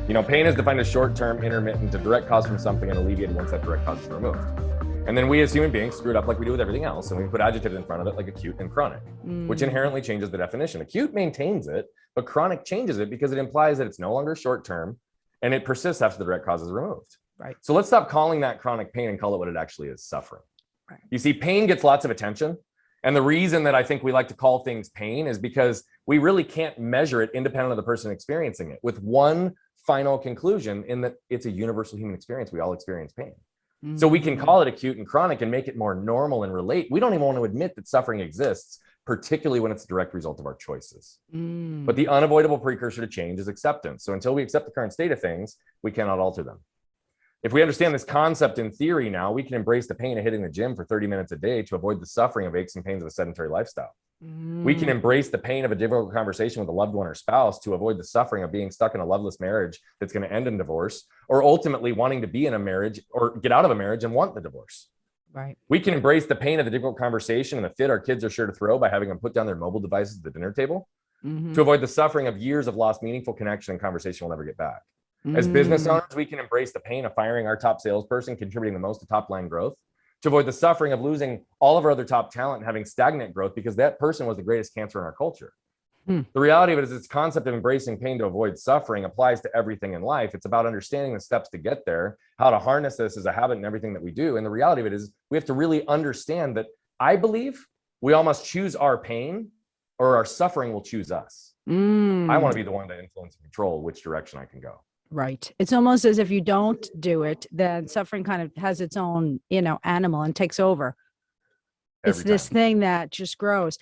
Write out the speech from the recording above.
Pain is defined as short-term, intermittent, a direct cause from something and alleviated once that direct cause is removed. And then we as human beings screw it up like we do with everything else, and we put adjectives in front of it like acute and chronic, which inherently changes the definition. Acute maintains it, but chronic changes it because it implies that it's no longer short-term and it persists after the direct cause is removed. Right. So let's stop calling that chronic pain and call it what it actually is, suffering. Right. You see, pain gets lots of attention. And the reason that I think we like to call things pain is because we really can't measure it independent of the person experiencing it, with one final conclusion in that it's a universal human experience. We all experience pain. So we can call it acute and chronic and make it more normal and relate. We don't even want to admit that suffering exists, particularly when it's a direct result of our choices. But the unavoidable precursor to change is acceptance. So until we accept the current state of things, we cannot alter them. If we understand this concept in theory now, we can embrace the pain of hitting the gym for 30 minutes a day to avoid the suffering of aches and pains of a sedentary lifestyle. We can embrace the pain of a difficult conversation with a loved one or spouse to avoid the suffering of being stuck in a loveless marriage that's going to end in divorce, or ultimately wanting to be in a marriage or get out of a marriage and want the divorce. Right. We can embrace the pain of the difficult conversation and the fit our kids are sure to throw by having them put down their mobile devices at the dinner table to avoid the suffering of years of lost meaningful connection and conversation we'll never get back. As business owners, we can embrace the pain of firing our top salesperson, contributing the most to top line growth, to avoid the suffering of losing all of our other top talent and having stagnant growth because that person was the greatest cancer in our culture. The reality of it is this concept of embracing pain to avoid suffering applies to everything in life. It's about understanding the steps to get there, how to harness this as a habit in everything that we do. And the reality of it is we have to really understand that I believe we all must choose our pain or our suffering will choose us. I want to be the one to influence and control which direction I can go. Right. It's almost as if you don't do it, then suffering kind of has its own, animal and takes over. It's this thing that just grows.